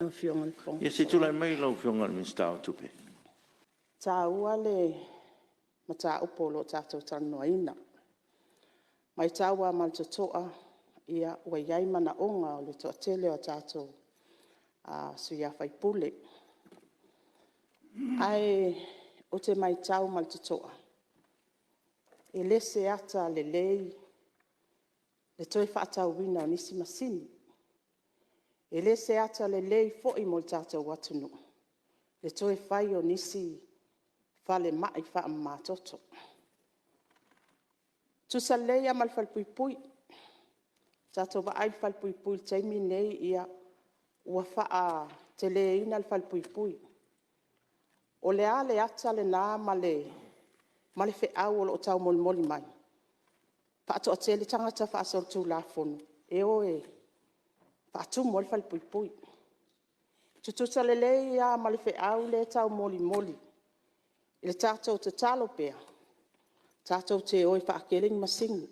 No fionga fong. Ia se tula mai lau fionga le minstau tupe. Ta ua le mata upolo tatou Talanoaina. Mai ta ua maltotoa ia ua iai mana onga o le toa tele o tatou suia faipule. Ai o te mai tau maltotoa. E lese ata le lei le toi whaatau wina o nisi masini. E lese ata le lei fo'i mo le tatou watunu. Le toi whai o nisi fale mai wha matoto. Tusa leia mal fal puipui. Tatou wa ai fal puipui taimi nei ia ua wha te leina al fal puipui. O le ale ata le nā male fe au o tau moli mai. Pato atele tangata fa asol tu la Fono. E oe pato mol fal puipui. Tutusa le ia male fe au le tau moli. Ile tatou te talo pea. Tatou te oi fa akeling masingi.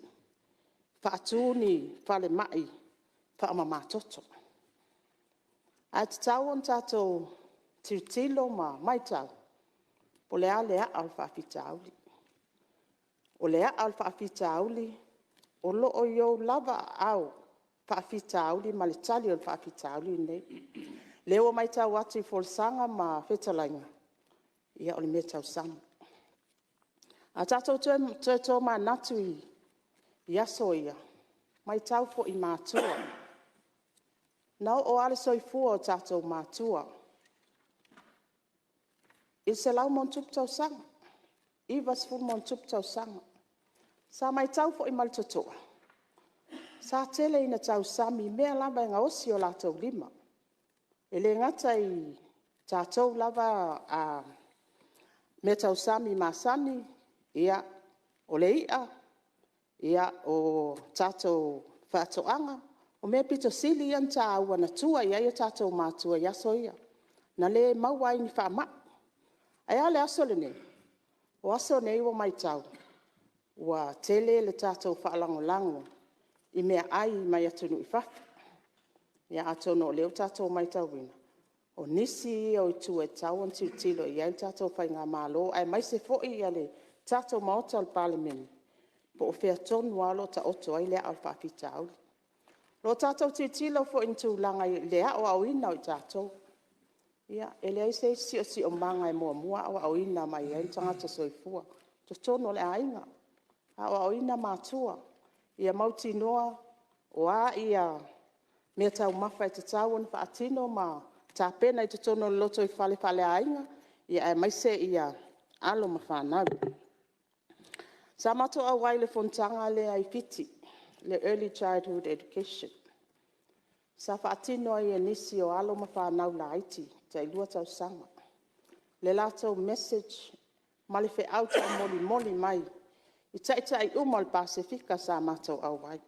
Fa atuni fale mai fa mamatoto. A te tau on tatou tilo mai tau. O le ale al fa fitauli. O le al fa fitauli. O lo o yo lava au fa fitauli ma le tali o fa fitauli nei. Leo mai tau atu folsanga ma fetalainga. Ia o le mea tau sama. A tatou tō ma natui ia soia. Mai tau fo i mātua. Nau o ale soifua o tatou mātua. I se lau mon tup tau sanga. I vasful mon tup tau sanga. Sa mai tau fo i maltotoa. Sa tele ina tau sami mea lava nga osi o latou lima. E le ngata i tatou lava me tau sami masani ia o le ia o tatou whaatoanga o mea pito sili an ta aua na tua ia i tatou mātua ia soia. Na le mauai ni wha maa. Ai ale aso le nei. O aso nei o mai tau. Ua tele le tatou whaalango i mea ai mai atunu i whafi. Ia atono leo tatou mai tau wina. O nisi o i tu e tau an tilo i ai tatou whai ngā mālo. Ai mai se fo i ale tatou maota al Palemene. Po o whea tonu alo ta oto ai lea al whaafita auli. Lo tatou tilo fo intu langa i lea o au ina o i tatou. Ia, ele ai se si o manga e mua o au ina mai ai tangata soifua. To tono le ainga. A o au ina mātua. Ia mauti noa o a ia mea tau mawha i te tau on whaatino ma ta pena i te tono loto i fale ainga. Ia e mai se ia alo ma whanau. Sa mato au wai le fontanga le ai fiti. Le early childhood education. Sa whaatino ai e nisi o alo ma whanau la aiti. Te ilua tau sanga. Le lato message male fe au tau moli mai. I tai umal Pasifika sa mato au wai.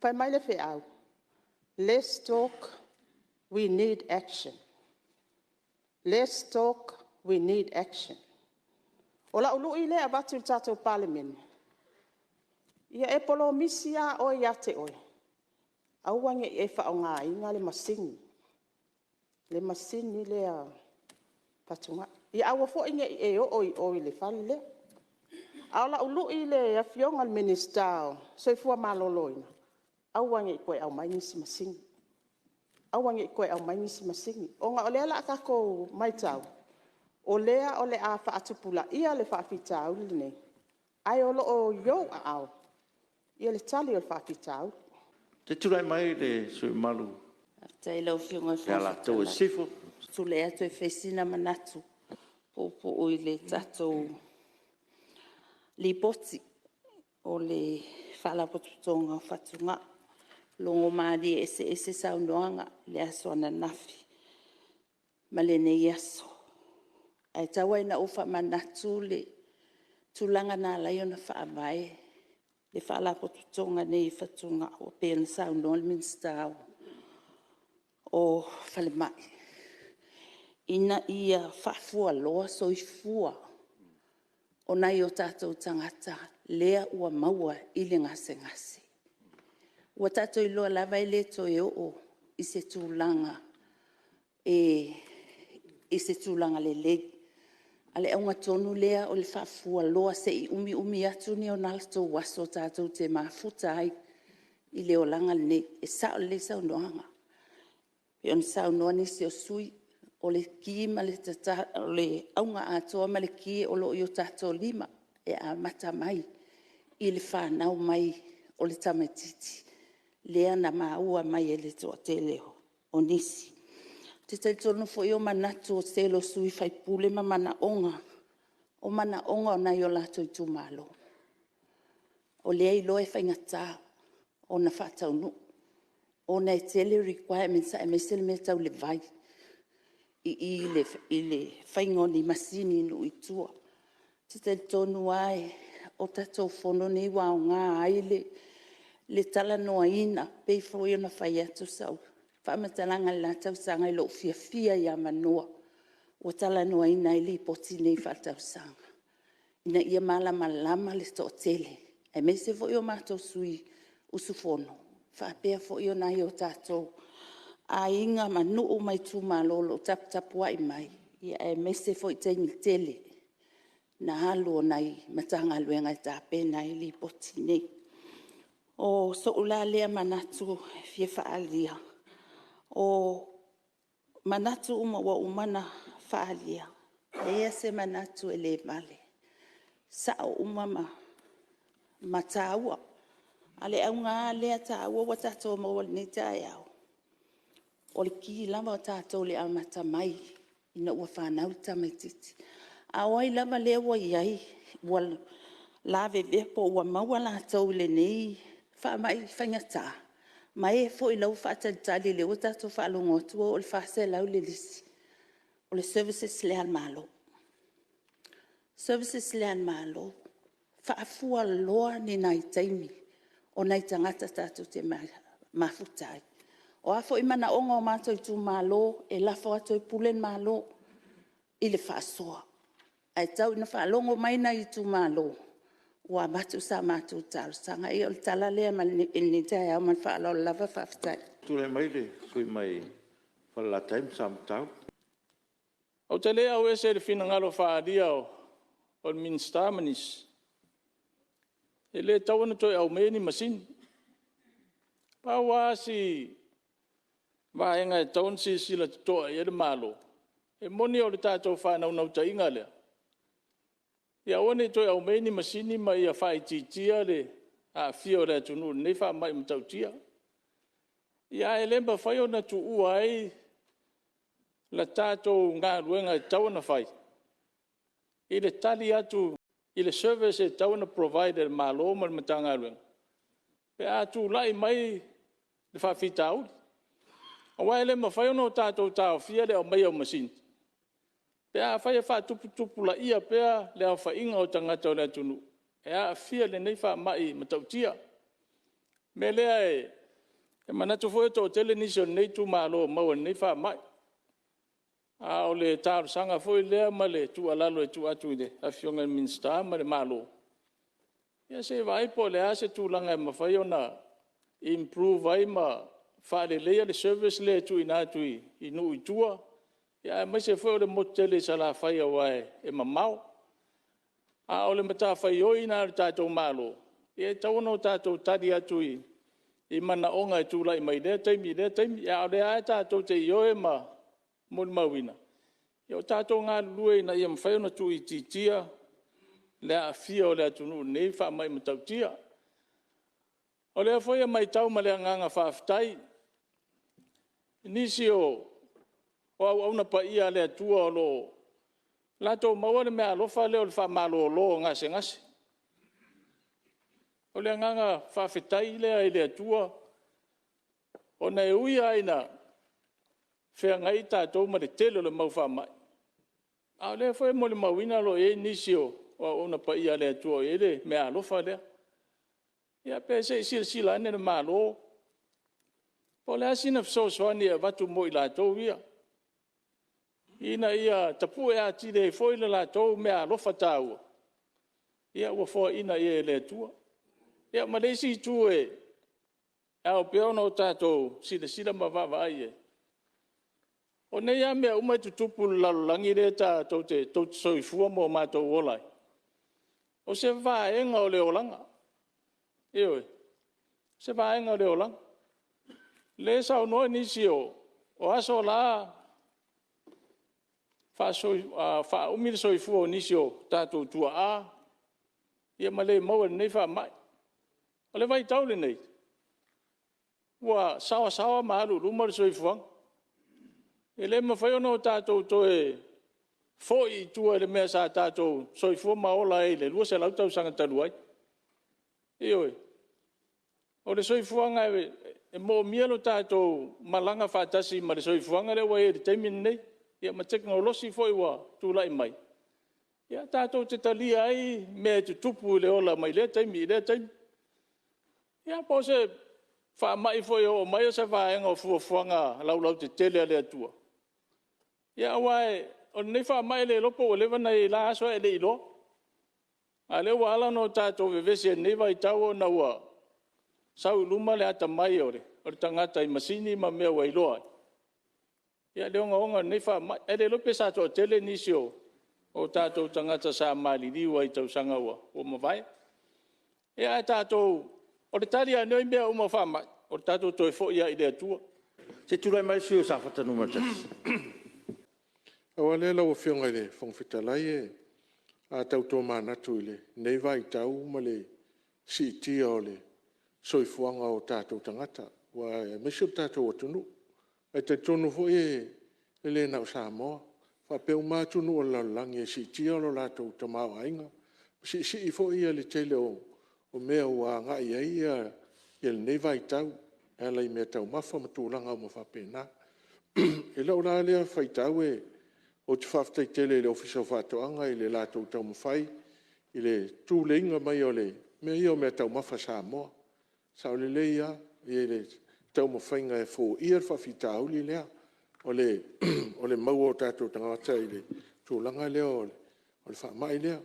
Pai mai le fe au. Let's talk, we need action. Let's talk, we need action. Ola ulu i lea batu i tatou Palemene. Ia e polo misia o ia te oi. Auange e wha o ngā inga le masingi. Le masini lea patunga. Ia awa fo inge e oi le fale lea. Aola ulu i le afionga al minister so fua maloloina. Auange i koe au mai nisi masingi. Auange i koe au mai nisi masingi. O nga o lea la kako mai tau. O lea o le a whaatupula ia le whaafita au li nei. Ai o lo o yo a au. Ia le tali o le whaafita au. Te turai mai le sui malu. Te ilo fionga Te ala tau e sifo. Tu le atu e whaisina manatu. Po o i le tatou li poti o le whalapotutonga whatunga. Longo maari ese saunoanga le aso ana nafi. Ma le nei aso. Ai tawa ina ufa manatu le tulanga na la yona whaamai. Le whalapotutonga nei whatunga o pēna saunoa le minstau. O Palemene. Ina ia whafua loa soifua. O nai o tātou tangata lea ua maua i le gasegase. Ua tātou i loa lava i le to e o i se tūlanga e se tūlanga le lei. Ale aunga tonu lea o le whaafua loa se I umi atu ni o nalto waso tātou te mafuta ai I leo langa le e sao le sao noanga. Pe on sao noa nisi o sui o le ki ma le tata o le aunga atoa ma le ki o lo I o tātou lima e a mata mai I le whanau mai o le tamatiti. Lea na maua mai e le toa te leo o nisi. Te te tono fo I o manatu o te lo sui fai pule ma mana onga. O mana onga o na I o lato I tūmalo. O lea I loe fai ngata o na whatau nu. O na e tele requirements a me sele me tau le vai. I le whaingoni masini nu I tua. Te te tonu ai o tatou fono ni wa o ngā aile le Talanoaina pei fo I na whai atu sau. Whamatalanga la tau sanga I lo fia I a manoa. O Talanoaina I li poti nei whatau sanga. Ina ia malama le to tele. E me se fo I o mātou sui usu Fono. Whapea fo I o nai o tātou. A inga manu o mai tū malolo tapu ai mai. Ia e me se fo I teimi tele. Na halu o nai matanga luenga I tāpe nai li poti nei. O so ula lea manatu fie whaalia. O manatu uma wa umana whaalia. Ea se manatu e le male. Sao umama mataua. Ale au ngā lea tāua wa tātou maua ni tai au. O le ki lava o tātou le amata mai. Ina ua whanau tamatiti. Awai lava lea wa iai. Wa lave vepo wa maua la tau le nei. Wha mai whaingata. Mai e fo I lau whaatalitali le o tātou whaalongo atua o le whaase lau le lisi. O le services le al malo. Services le al malo. Whaafua loa ni nai taimi. O nai tangata tātou te mafutai. O afo I mana onga o mātou I tū malo. E lafo ato I pulen malo. I le whaasoa. Ai tau ina whaalongo maina I tū malo. Wa batu sa mātou tālu sanga. I o le tala lea ni tai au man whaalau lava whaafitai. Tūre mai le, sui mai whala taim sa matau. O te lea o ese le whina ngaro whaaria o le minstamanis. E le tawana toi au meni masin. Pawa si vaenga e tawana si sila toa I le malo. E moni o le tātou whanau nau ta inga lea. Ia one toi au meni masini mai a whai titia le a fio le tunu nei wha mai matautia. Ia e lemba whai o na tu uai la tātou ngā ruenga e tawana whai. I le tali atu, I le service e tawana provider malo ma le matanga ruenga. Pe atu lai mai le whawhita uli. A wai lemba whai o na tātou tāo fia le au mai au masini. Pe a whai a tupu la ia pea le au whainga o tangata o le tunu. E a fia le nei wha mai matautia. Me lea e manatu fo e tō tele nisi o nei tu malo maua nei wha mai. A o le tāru sanga fo I lea ma le tu alalo e tu atu I le a fionga minsta ma le malo. Ia se vai po le a se tu langa e mawhai o na improve ai ma wha le lea le service le tu ina atu I nu I tua. Ia mai se fo le motele sa la whai au e mamau. A o le mata whai o ina le tātou malo. Ia tawana o tātou tari atu I mana onga e tūlai mai le taimi. Ia o le a tātou te ioe ma moni mawina. Ia o tātou ngā lue ina ia mwhai ona tu I titia le a fia o le atunu nei wha mai matautia. O le a whaia mai tau ma le nganga whaafitai. Nisi o au na pa ia le atua o lo. Lato maua le mea alofa leo le wha malo o lo ngase. O le nganga whawhetai lea I le atua. O na e ui aina whea ngai tātou ma le telo le mau wha mai. A le whae mo le mauina lo e nisi o ona pa ia le atua o e le mea alofa lea. Ia pe se sila ane le malo. Po le asina fsosoani e watu mo I lātou ia. Ina ia tapu e ati le foi le lātou mea alofa tāua. Ia ua fo ina ia le atua. Ia malesi tu au peona o tātou sila ma vava ai e. O nei a mea umai tutupu lalolangi re tātou te soifua mo mātou olai. O se vaenga o le olanga. Ewe, se vaenga o le olanga. Le sao noe nisi o aso la fa umir soifua o nisi o tātou tua a. Ia male maua nei wha mai. O le vai taule nei. Ua sawa maalu rumar soifuang. E le mawhai ono o tātou toe foi tua le mea sa tātou soifua maola e le lua se lau tau sanga taluai. Ioi. O le soifuanga e mo mielo tātou malanga whātasi ma le soifuanga le wa e le teimin nei. Ia ma teknolosi foi wa tūlai mai. Ia tātou te talia ai mea te tupu le ola mai le teimi le teimi. Ia po se wha mai foi o mai o se whaenga o fuafuanga lau te tele le atua. Ia wae, o nei wha mai le lopo o lewa nei la aso e le ilo. A le wala no tātou vevesi e nei vai tau o na ua. Sau luma le ata mai ore. O le tangata i masini ma mea wa iloa. Ia le onga nei wha mai. E le lope sa to tele nisi o tātou tangata sa mali liwa i tau sanga ua. O mawai. Ia tātou, o le tali a noi mea uma wha mai. O le tātou toi fo ia i le atua. Se tulai mai sio sa whatanu matasi. Awa le lau whionga le whangwhitalai e a tau tō mānatu i le nei vai tau ma le si tia o le soifuanga o tātou tangata. Wa e mesi o tātou atunu. E te tonu fo e le nau Samoa. Wha peo mātunu o laulangi e si tia o lātou tamau ainga. Si i fo ia le tele o mea ua ngai ai ia le nei vai tau. E lai mea tau mafa matulanga o mawhapena. E lau rā lea whai tau e o te whaftai tele le ofisa o whātoanga i le lātou tau mawhai, i le tūleinga mai o le, mea ia o mea tau mawha Samoa. Sa o le leia, i le tau mawhainga e fō iar whawhita auli lea, o le mau o tātou tangata i le tūlanga lea o le whamai lea.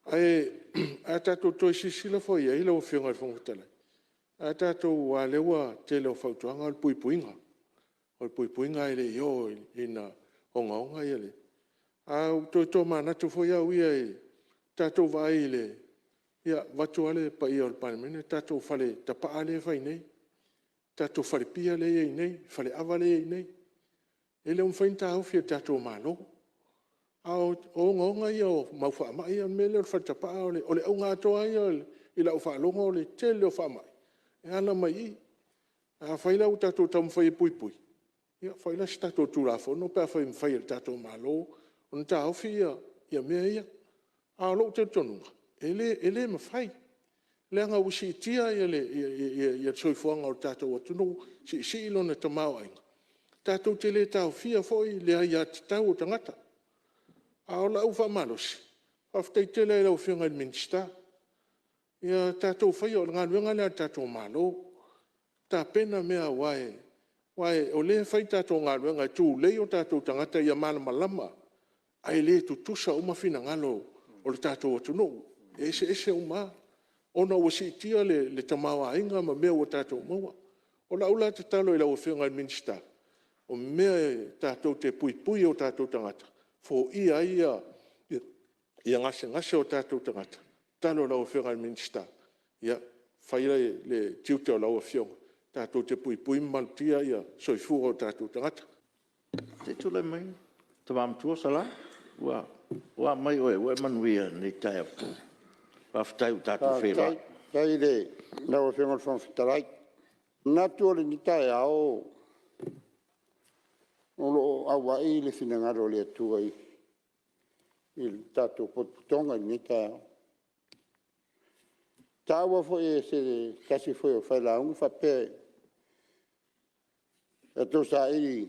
A tātou toi sisila fo ia, ila o whionga le whangutala. A tātou a lewa tele o whautuanga o le puipuiga. O le puipuiga i le io i na onga ia le. A tō mānatu fo ia uia e tātou vai i le. Ia watu ale pa ia o le Palemene, tātou whale tapa ale whai nei. Tātou whale pia le ei nei, whale awa le ei nei. E le umwhainta au fia tātou mālo. A o onga ia o mauwha ama ia mele o le whale tapa o le aunga atoa ia i la uwha longa o le tele o wha mai. E ana mai i. A whaila u tātou tamu whai puipui. Ia whaila si tātou tūra Fono, pēr whai mwhai le tātou mālo, o ta hawhi ia mea ia. A lo te tonunga. E le mawhai. Le anga usi tia ia soifuanga o tātou atunu, si ilona ta mau ainga. Tātou te le tāu whia foi, le ia te tau o tangata. A o la uwha malosi. Hawhtei te le lau whianga i minsta. Ia tātou whai o ngā luenga lea tātou mālo. Tā pena mea wae. Wae, o le whai tātou ngā ruenga tū lei o tātou tangata ia malama. Ai le tutusa uma whina ngalo o le tātou atunu. Ese uma. Ona ua si tia le tamawa inga ma mea o tātou maua. O la ula te talo i lau whionga minsta. O mea tātou te puipui o tātou tangata. Fo ia ia ngase o tātou tangata. Talo lau whionga minsta. Ia whaira le tiute o lau whionga. Tātou te puipui maltia ia soifua o tātou tangata. Te tula mai, te wāmtua sala, ua mai oe manuia ni tai apu. Whaftai o tātou whera. Tai le, nau whengal whangwhitarai. Natu ole ni tai ao, olo awa i le whinangaro le atua i tātou potputonga ni tai ao. Tāua fo e se kasi fo e whailaungu whape. E tō sa i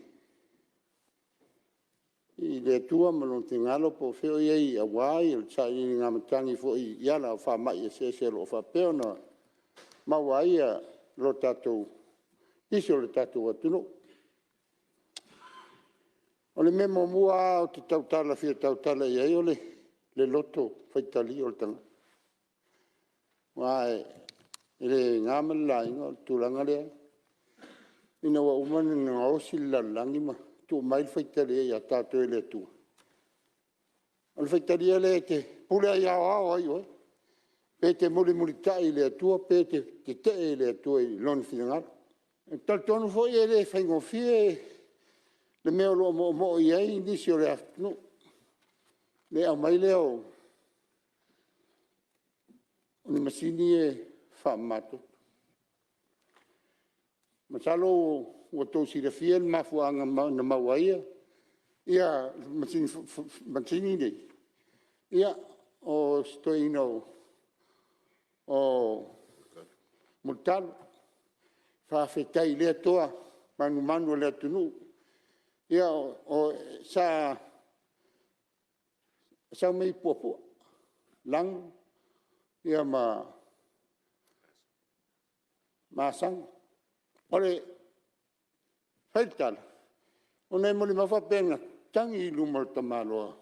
le tua malon te ngalo po whio i a wai, il sa i ngā matangi fo i iana o whamai e se lo whape ona. Ma wai a lo tātou, isi o le tātou atunu. O le memo mua o te tautala fia tautala i ai o le loto whaitali o le tanga. Wai, ele ngāmala inga o tūranga lea. Ina wa umani ngā osi lalangi ma tu mai faitale ia tātou le tu. O le faitalia le te pule ia o ai oi. Pe te muli tai le tua, pe te tetee le tua i lon finangara. Tal tonu foi e le whaingofie le mea lo mo i ei nisi o le afnu. Le au mai leo o ni masini e whaamato. Masalo o tō sira fia le mafuanga na mawaia. Ia masini nei. Ia o stoino o mutalo. Whawhetai lea toa manu lea tunu. Ia o sa mei puapua. Lang ia sang. Ore whaitala. O nei moli mawhapenga tangi i lumar tamaloa.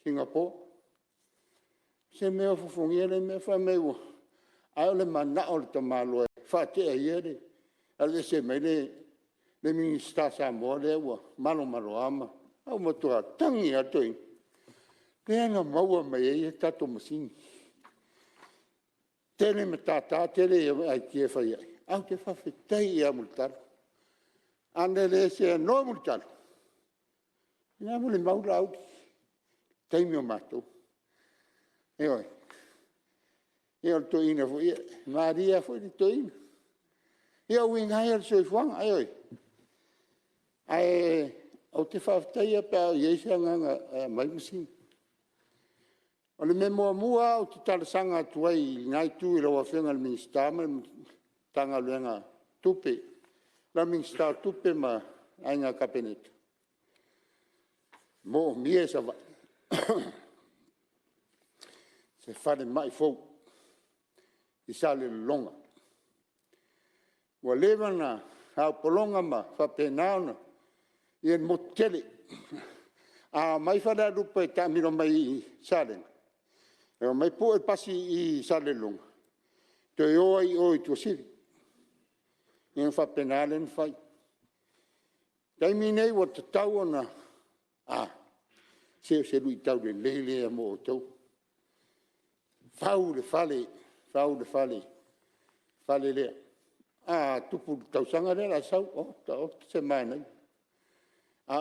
Singapore. Se mea fufungia le mea whameu. Ai ole mana o le tamaloa. Whatea iere. Ale se mei le minista Samoa le ua. Malo ama. Au matua tangi atoi. Pea nga maua mai e tato masini. Tele me tata, tele ai kie whai ai. Au te whawhetei ia multaro. Ane le se no multaro. Nga mule maura au. Teimi o matou. E oi. E oi to ina fo ia. Maria fo di to ina. E au ingai al soi fuanga. E oi. Ai au te whawhetei a pēo ieisa nganga mai masini. O le me mua o te talasanga atuai ngai tu i rawa whenga le ministama tanga luenga tupe. La minista tupe ma ainga kapeneta. Mo mie sa vai. Se whare mai fau. I sale longa. Wa lewa na hau polonga ma whapenaona. I en motele. A mai whare rupa e tamiro mai sale. E mai po e pasi i sale longa. Te oi tu siri. E fa penale en fai. Taimi nei wa te tau ona. Se lui tau le lele a mo o tau. Fau le fale. Fale lea. Tupu tau sanga lea la sau. O se mai nei.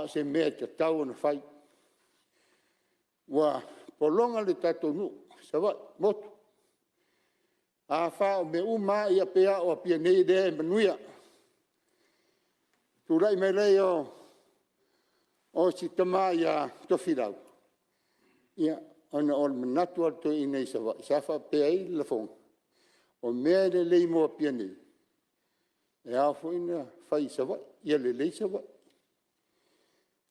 Se mea te tau ona fai. Wa polonga le tato nu. Sawa, motu. Whao me uma ia pea o pia nei de e manuia. Turai me lei o si tama ia tofirau. Ia, ona o manatu alto i nei sawa. Sawa pea i la fong. O mea le lei mo pia nei. E awho ina whai sawa. Ia le lei sawa.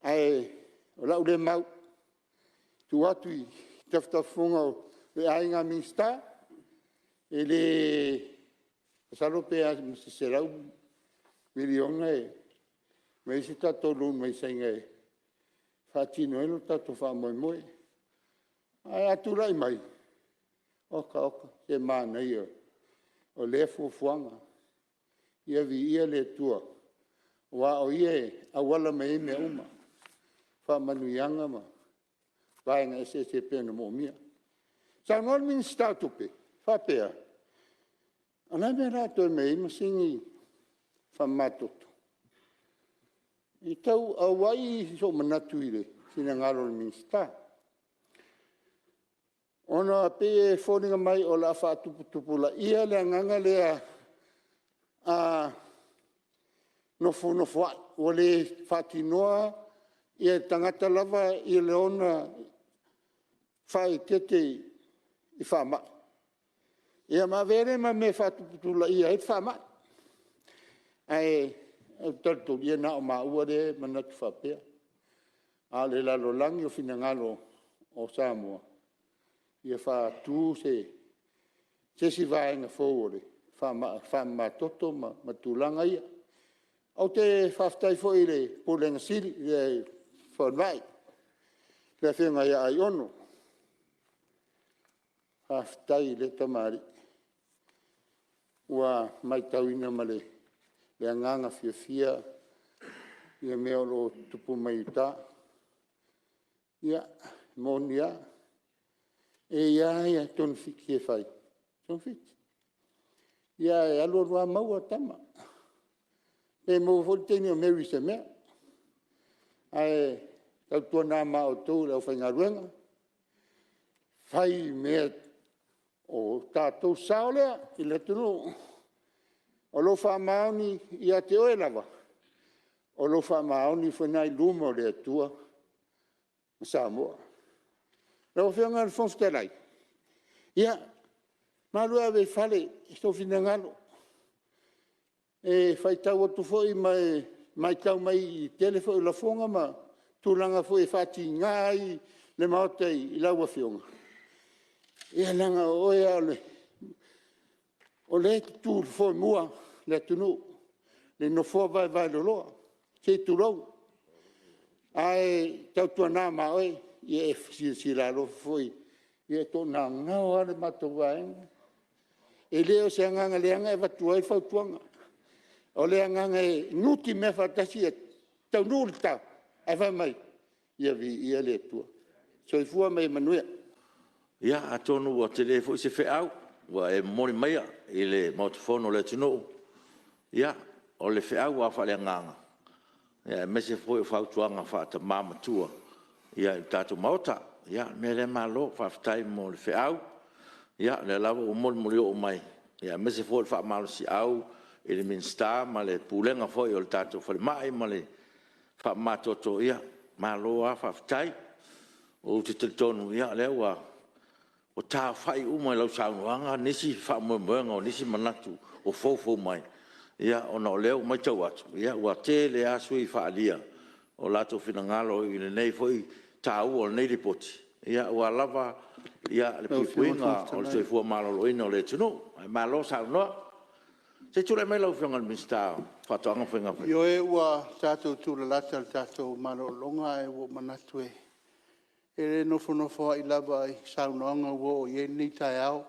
Ai, o lau le mau. Tu atu i taftafunga o le ainga minsta, e le salopea se serau miliona e me se tato lun me sainga e fatino e no tato wha moe. Ai aturai mai. Oka, se mana ia. O le fuanga. Ia vi ia le tua. Wa o ia awala me me uma. Wha manuianga ma. Vaenga e se pena mo mia. Sa ngol min sta tupe, fa pea. Ana me rato me ima singi fa matoto. I tau awai so manatu ile, sina ngalo min sta. Ona pe foninga mai o la fa tupu la ia le nganga lea no fo o le fatinoa ia tangata lava i le ona fai tetee i whama. Ia ma vere ma me whatuputula ia e whama. Ai, tatu ia na o ma uare manatu whapea. A le lalo langi o fina ngalo o Samoa. Ia whatu se si vaenga fōore. Whama toto ma tūlanga ia. Au te whaftai fo i le pōlenga siri, le whanai. Le whenga ia ai ono. Haftai le tamari. Ua mai tauina ma le le anganga fia ia mea lo tupu mai ta ia monia ia ton fiki e fai ton fiki ia e alo roa maua tama e mo volteni o Mary se mea ai tau tuana ma o tau lau whainga ruenga fai mea o tātou sao lea i le tunu o lo wha maoni i a te oe lava o lo wha maoni whanai luma o le atua Samoa. Lau whianga le whonftelai. Ia, marua we whale i sto whina ngalo. E whai tau atu fwoi mai tau mai i telefo i la whonga ma tūlanga fwoi whati ngai le maotei i laua whionga. Ia langa oe ale. O le tūr fwoi mua le tunu. Le no fwoi vai loloa. Ke tūrau. Ai tau tuana ma oi e si la lo foi e to na ngao ale matovae e leo se nganga le nganga e vatu ai fa tuanga o le nganga e nuti me fa tasi tau nulta e va mai ia vi ia le tua so i fua mai manuia ia atonu o tele foi se fe au wa e mori mai i le Fono le tino ia o le fe au wa fa le nganga ia me se foi fa tuanga fa ta mama tua ia tatu mauta ia me le malo fa tai mo le fe au ia le lava o mol molio o mai ia me se foi fa malo si au e le minsta ma le pulenga foi o tatu fa mai ma le fa matoto ia malo a fa tai o te tonu ia le wa o ta fai uma lo sauanga nisi fa mo mo nisi manatu o fofo mai ia ona leo mai tau atu ia ua te le asu i whaalia o lato finangalo i le nei foi tau o nei ripoti ia ua lava ia le puipuiga o le soifua maloloina o le tunu ai malo saunoa se tule mai lau whionga le minsta whatoanga whainga whainga Io e ua tātou tūlalata le tātou malolonga e ua manatu e le nofo ai lava i saunoanga ua o ie ni tai au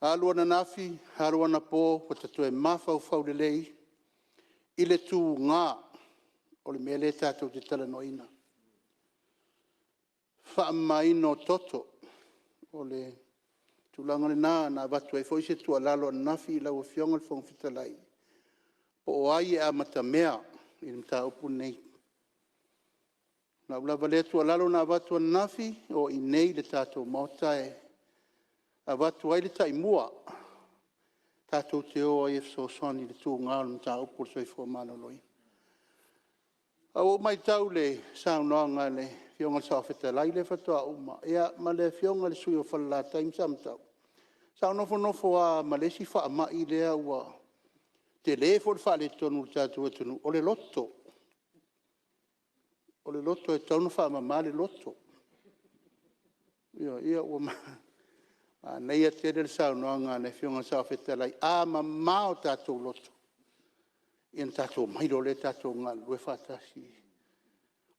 Aluana nafi, aluana po, patatu e mafau fau le lei, i le tū ngā o le mele tātou te Talanoaina. Whaamaino toto o le tūlanga le nā nā watu e foise tua lalo nafi i lau whionga le whongwhitalai. O ai e amata mea i le mta upu nei. Nā ulawa le tua lalo nā watu nafi o i nei le tātou mauta e a watu ai le tai mua tātou te o ai so soni le tū ngā le mta upu soi fua mana loi. A o mai tau le saunoanga le whionga sa whetalai le whatua uma. Ea ma le whionga le sui o whala taim samtau. Saunofo a malesi wha mai lea ua te lefo le wha le tonu tātou atunu o le loto. O le loto e taunu wha ma le loto. Ia ua nei a te le saunoanga le whionga sa whetalai. A mao tātou loto. Ian tātou mairo le tātou ngā lue whatasi.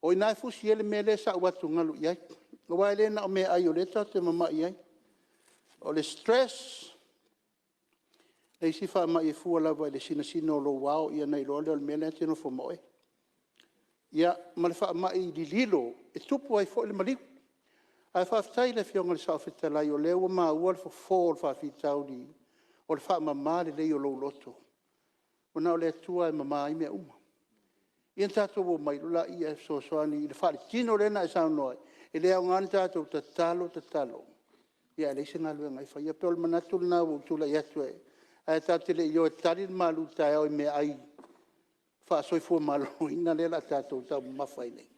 O i nai fusi ele me le sa watu ngalu iai. O wai le na o me ai o le tātou mama iai. O le stress. Le isi wha mai e fua lawa le sina o lo wao ia nei lo le me le tino fo moe. Ia ma le wha mai li lilo e tupu ai fo le maliu. Ai whaftai le whionga le sa whetalai o leo ma ua le fo whawhitau ni. O le wha mamā le lei o lo loto. O nao le tua e mama i mea uma. Ian tātou o mai lula i e so soani i le whare tino rena e sao noi. E lea o ngani tātou ta talo. Ia e leise ngā lua ngai whai. Ia peol manatu na o tula i atu e. Ai tātele i o e tari malu tae au i mea ai. Wha soi fua malo ina le la tātou tau mawhai nei.